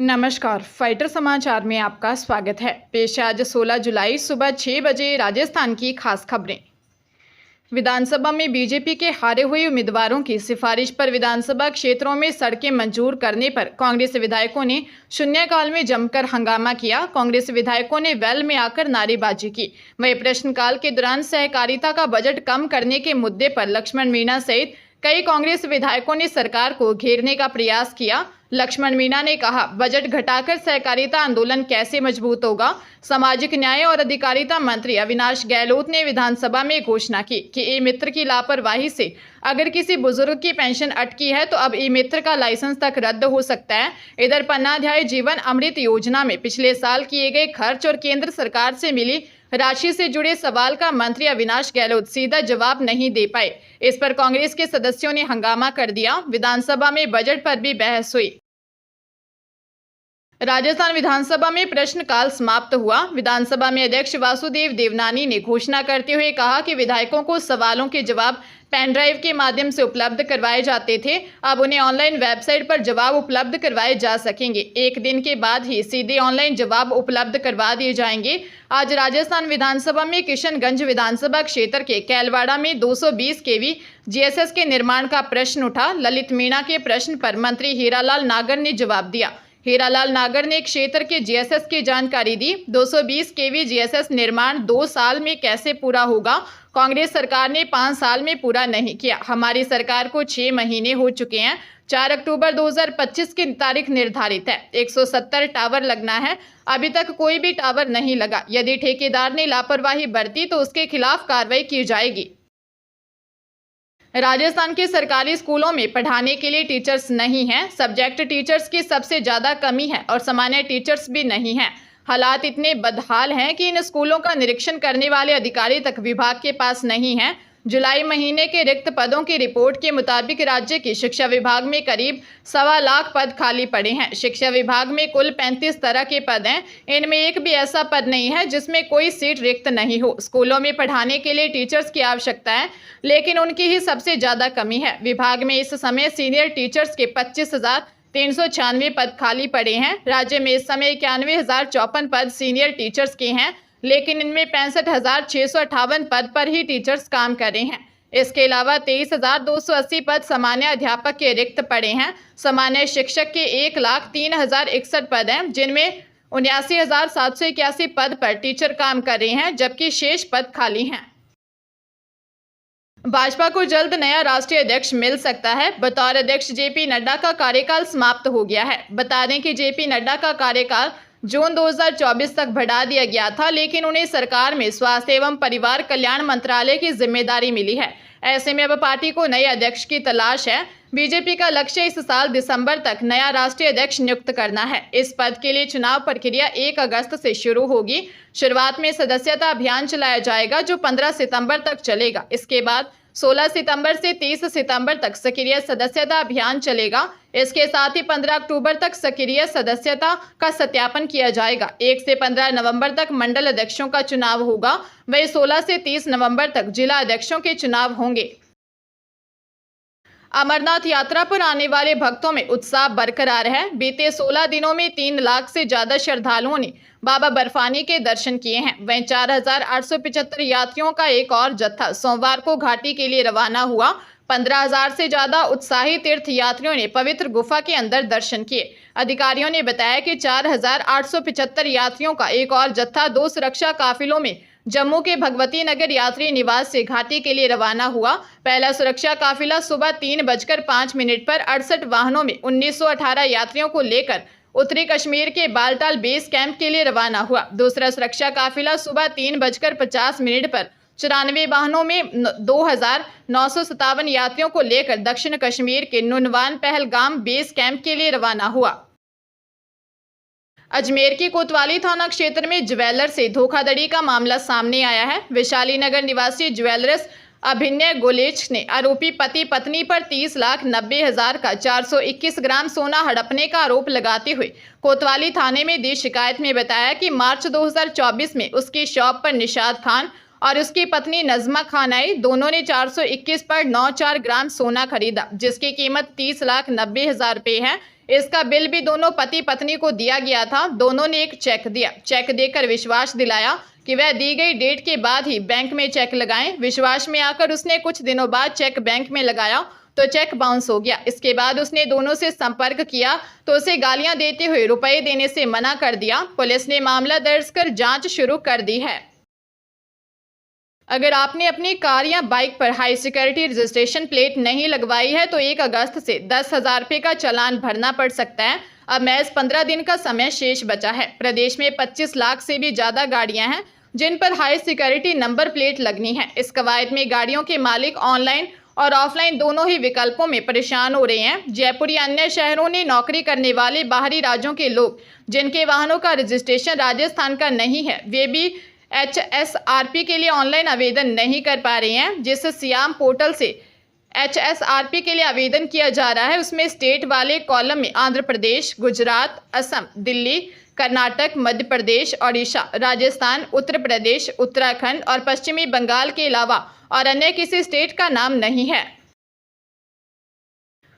नमस्कार, फाइटर समाचार में आपका स्वागत है। पेश है आज 16 जुलाई सुबह 6 बजे राजस्थान की खास खबरें। विधानसभा में बीजेपी के हारे हुए उम्मीदवारों की सिफारिश पर विधानसभा क्षेत्रों में सड़कें मंजूर करने पर कांग्रेस विधायकों ने शून्यकाल में जमकर हंगामा किया। कांग्रेस विधायकों ने वेल में आकर नारेबाजी की। वहीं प्रश्नकाल के दौरान सहकारिता का बजट कम करने के मुद्दे पर लक्ष्मण मीणा सहित कई कांग्रेस विधायकों ने सरकार को घेरने का प्रयास किया। लक्ष्मण मीणा ने कहा, बजट घटाकर सहकारिता आंदोलन कैसे मजबूत होगा। सामाजिक न्याय और अधिकारिता मंत्री अविनाश गहलोत ने विधानसभा में घोषणा की कि ई मित्र की लापरवाही से अगर किसी बुजुर्ग की पेंशन अटकी है तो अब ई मित्र का लाइसेंस तक रद्द हो सकता है। इधर पन्नाध्याय जीवन अमृत योजना में पिछले साल किए गए खर्च और केंद्र सरकार से मिली राशि से जुड़े सवाल का मंत्री अविनाश गहलोत सीधा जवाब नहीं दे पाए। इस पर कांग्रेस के सदस्यों ने हंगामा कर दिया। विधानसभा में बजट पर भी बहस हुई। राजस्थान विधानसभा में प्रश्नकाल समाप्त हुआ। विधानसभा में अध्यक्ष वासुदेव देवनानी ने घोषणा करते हुए कहा कि विधायकों को सवालों के जवाब पेन ड्राइव के माध्यम से उपलब्ध करवाए जाते थे, अब उन्हें ऑनलाइन वेबसाइट पर जवाब उपलब्ध करवाए जा सकेंगे। एक दिन के बाद ही सीधे ऑनलाइन जवाब उपलब्ध करवा दिए जाएंगे। आज राजस्थान विधानसभा में किशनगंज विधानसभा क्षेत्र के कैलवाड़ा में 220 केवी जीएसएस के निर्माण का प्रश्न उठा। ललित मीणा के प्रश्न पर मंत्री हीरालाल नागर ने जवाब दिया। हीरालाल नागर ने क्षेत्र के जीएसएस की जानकारी दी। 220 केवी जीएसएस निर्माण 2 साल में कैसे पूरा होगा। कांग्रेस सरकार ने 5 साल में पूरा नहीं किया। हमारी सरकार को 6 महीने हो चुके हैं। 4 अक्टूबर 2025 की तारीख निर्धारित है। 170 टावर लगना है, अभी तक कोई भी टावर नहीं लगा। यदि ठेकेदार ने लापरवाही बरती तो उसके खिलाफ कार्रवाई की जाएगी। राजस्थान के सरकारी स्कूलों में पढ़ाने के लिए टीचर्स नहीं हैं। सब्जेक्ट टीचर्स की सबसे ज़्यादा कमी है और सामान्य टीचर्स भी नहीं हैं। हालात इतने बदहाल हैं कि इन स्कूलों का निरीक्षण करने वाले अधिकारी तक विभाग के पास नहीं हैं। जुलाई महीने के रिक्त पदों की रिपोर्ट के मुताबिक राज्य की शिक्षा विभाग में करीब 1.25 लाख पद खाली पड़े हैं। शिक्षा विभाग में कुल 35 तरह के पद हैं। इनमें एक भी ऐसा पद नहीं है जिसमें कोई सीट रिक्त नहीं हो। स्कूलों में पढ़ाने के लिए टीचर्स की आवश्यकता है, लेकिन उनकी ही सबसे ज़्यादा कमी है। विभाग में इस समय सीनियर टीचर्स के 25,396 पद खाली पड़े हैं। राज्य में इस समय 91,054 पद सीनियर टीचर्स के हैं, लेकिन इनमें 65,658 पद पर ही टीचर्स काम कर रहे हैं। इसके अलावा 23,280 पद सामान्य अध्यापक के रिक्त पड़े हैं। सामान्य शिक्षक के 1,03,061 पद हैं, जिनमें 79,781 पद पर टीचर काम कर रहे हैं, जबकि शेष पद खाली हैं। भाजपा को जल्द नया राष्ट्रीय अध्यक्ष मिल सकता है। बतौर अध्यक्ष जेपी नड्डा का कार्यकाल समाप्त हो गया है। बता दें कि जेपी नड्डा का कार्यकाल जून 2024 तक बढ़ा दिया गया था, लेकिन उन्हें सरकार में स्वास्थ्य एवं परिवार कल्याण मंत्रालय की जिम्मेदारी मिली है। ऐसे में अब पार्टी को नए अध्यक्ष की तलाश है। बीजेपी का लक्ष्य इस साल दिसंबर तक नया राष्ट्रीय अध्यक्ष नियुक्त करना है। इस पद के लिए चुनाव प्रक्रिया 1 अगस्त से शुरू होगी। शुरुआत में सदस्यता अभियान चलाया जाएगा, जो 15 सितंबर तक चलेगा। इसके बाद 16 सितंबर से 30 सितंबर तक सक्रिय सदस्यता अभियान चलेगा। इसके साथ ही 15 अक्टूबर तक सक्रिय सदस्यता का सत्यापन किया जाएगा। 1 से 15 नवंबर तक मंडल अध्यक्षों का चुनाव होगा। वहीं 16 से 30 नवंबर तक जिला अध्यक्षों के चुनाव होंगे। अमरनाथ यात्रा पर आने वाले भक्तों में उत्साह बरकरार है। बीते 16 दिनों में 3 लाख से ज्यादा श्रद्धालुओं ने बाबा बर्फानी के दर्शन किए हैं। वहीं 4,875 यात्रियों का एक और जत्था सोमवार को घाटी के लिए रवाना हुआ। 15,000 से ज्यादा उत्साही तीर्थ यात्रियों ने पवित्र गुफा के अंदर दर्शन किए। अधिकारियों ने बताया कि 4,875 यात्रियों का एक और जत्था 2 सुरक्षा काफिलों में जम्मू के भगवती नगर यात्री निवास से घाटी के लिए रवाना हुआ। पहला सुरक्षा काफिला सुबह 3:05 पर 68 वाहनों में 1918 यात्रियों को लेकर उत्तरी कश्मीर के बालटाल बेस कैंप के लिए रवाना हुआ। दूसरा सुरक्षा काफिला सुबह 3:50 पर 94 वाहनों में 2,957 यात्रियों को लेकर दक्षिण कश्मीर के नुनवान पहलगाम बेस कैंप के लिए रवाना हुआ। अजमेर के कोतवाली थाना क्षेत्र में ज्वेलर से धोखाधड़ी का मामला सामने आया है। वैशाली नगर निवासी ज्वेलर्स अभिनय गोलेच ने आरोपी पति पत्नी पर 30,90,000 का 421 ग्राम सोना हड़पने का आरोप लगाते हुए कोतवाली थाने में दी शिकायत में बताया कि मार्च 2024 में उसकी शॉप पर निशाद खान और उसकी पत्नी नजमा खान आई। दोनों ने 421.94 ग्राम सोना खरीदा, जिसकी कीमत 30,90,000 रुपये है। इसका बिल भी दोनों पति पत्नी को दिया गया था। दोनों ने एक चेक दिया। चेक देकर विश्वास दिलाया कि वह दी गई डेट के बाद ही बैंक में चेक लगाएं। विश्वास में आकर उसने कुछ दिनों बाद चेक बैंक में लगाया तो चेक बाउंस हो गया। इसके बाद उसने दोनों से संपर्क किया तो उसे गालियां देते हुए रुपए देने से मना कर दिया। पुलिस ने मामला दर्ज कर जांच शुरू कर दी है। अगर आपने अपनी कार या बाइक पर हाई सिक्योरिटी रजिस्ट्रेशन प्लेट नहीं लगवाई है तो 1 अगस्त से 10,000 रुपये का चालान भरना पड़ सकता है। अब महज 15 दिन का समय शेष बचा है। प्रदेश में 25 लाख से भी ज्यादा गाड़ियां हैं जिन पर हाई सिक्योरिटी नंबर प्लेट लगनी है। इस कवायद में गाड़ियों के मालिक ऑनलाइन और ऑफलाइन दोनों ही विकल्पों में परेशान हो रहे हैं। जयपुर या अन्य शहरों ने नौकरी करने वाले बाहरी राज्यों के लोग जिनके वाहनों का रजिस्ट्रेशन राजस्थान का नहीं है, वे भी HSRP के लिए ऑनलाइन आवेदन नहीं कर पा रहे हैं। जिस सियाम पोर्टल से HSRP के लिए आवेदन किया जा रहा है उसमें स्टेट वाले कॉलम में आंध्र प्रदेश, गुजरात, असम, दिल्ली, कर्नाटक, मध्य प्रदेश, ओडिशा, राजस्थान, उत्तर प्रदेश, उत्तराखंड और पश्चिमी बंगाल के अलावा और अन्य किसी स्टेट का नाम नहीं है।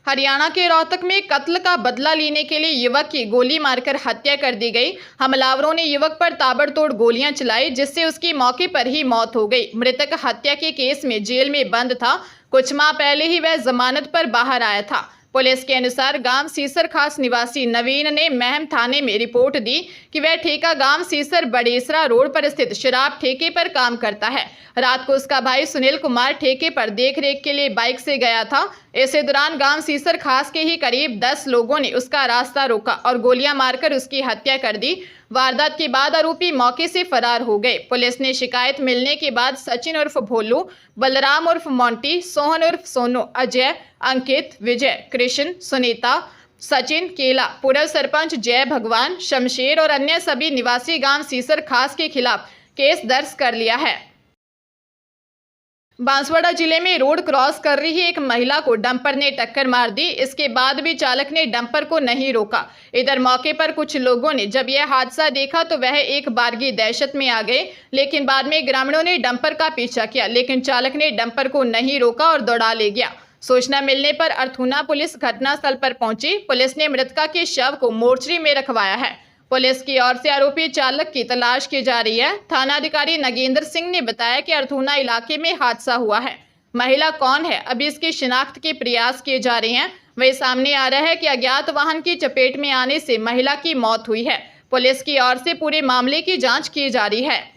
हरियाणा के रोहतक में कत्ल का बदला लेने के लिए युवक की गोली मारकर हत्या कर दी गई। हमलावरों ने युवक पर ताबड़तोड़ गोलियां चलाई जिससे उसकी मौके पर ही मौत हो गई। मृतक हत्या के केस में जेल में बंद था। कुछ माह पहले ही वह जमानत पर बाहर आया था। पुलिस के अनुसार गांव सीसर खास निवासी नवीन ने महम थाने में रिपोर्ट दी कि वह ठेका गांव सीसर बड़ेसरा रोड पर स्थित शराब ठेके पर काम करता है। रात को उसका भाई सुनील कुमार ठेके पर देखरेख के लिए बाइक से गया था। इसी दौरान गांव सीसर खास के ही करीब 10 लोगों ने उसका रास्ता रोका और गोलियां मारकर उसकी हत्या कर दी। वारदात के बाद आरोपी मौके से फरार हो गए। पुलिस ने शिकायत मिलने के बाद सचिन उर्फ भोलू, बलराम उर्फ मोंटी, सोहन उर्फ सोनू, अजय, अंकित, विजय, कृष्ण, सुनीता, सचिन, केला, पूर्व सरपंच जय भगवान, शमशेर और अन्य सभी निवासी गांव सीसर खास के खिलाफ केस दर्ज कर लिया है। बांसवाड़ा जिले में रोड क्रॉस कर रही एक महिला को डंपर ने टक्कर मार दी। इसके बाद भी चालक ने डंपर को नहीं रोका। इधर मौके पर कुछ लोगों ने जब यह हादसा देखा तो वह एक बारगी दहशत में आ गए, लेकिन बाद में ग्रामीणों ने डंपर का पीछा किया, लेकिन चालक ने डंपर को नहीं रोका और दौड़ा ले गया। सूचना मिलने पर अर्थूना पुलिस घटनास्थल पर पहुंची। पुलिस ने मृतका के शव को मोर्चरी में रखवाया है। पुलिस की ओर से आरोपी चालक की तलाश की जा रही है। थानाधिकारी नगेंद्र सिंह ने बताया कि अर्थूना इलाके में हादसा हुआ है। महिला कौन है, अभी इसकी शिनाख्त के प्रयास किए जा रहे हैं। वही सामने आ रहा है कि अज्ञात वाहन की चपेट में आने से महिला की मौत हुई है। पुलिस की ओर से पूरे मामले की जांच की जा रही है।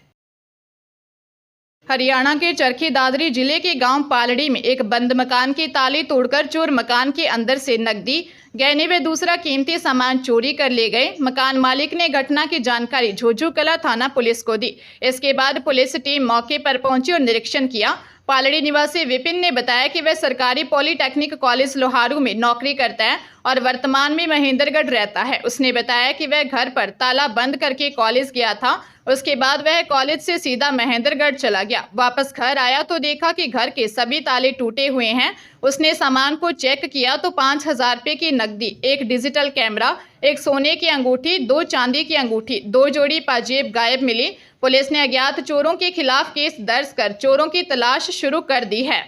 हरियाणा के चरखी दादरी जिले के गांव पालड़ी में एक बंद मकान की ताली तोड़कर चोर मकान के अंदर से नकदी, गहने व दूसरा कीमती सामान चोरी कर ले गए। मकान मालिक ने घटना की जानकारी झोझू कला थाना पुलिस को दी। इसके बाद पुलिस टीम मौके पर पहुंची और निरीक्षण किया। पालड़ी निवासी विपिन ने बताया कि वह सरकारी पॉलिटेक्निक कॉलेज लोहारू में नौकरी करता है और वर्तमान में महेंद्रगढ़ रहता है। उसने बताया कि वह घर पर ताला बंद करके कॉलेज गया था। उसके बाद वह कॉलेज से सीधा महेंद्रगढ़ चला गया। वापस घर आया तो देखा कि घर के सभी ताले टूटे हुए हैं। उसने सामान को चेक किया तो 5,000 रुपये की नकदी, एक डिजिटल कैमरा, एक सोने की अंगूठी, 2 चांदी की अंगूठी, 2 जोड़ी पाजेब गायब मिली। पुलिस ने अज्ञात चोरों के खिलाफ केस दर्ज कर चोरों की तलाश शुरू कर दी है।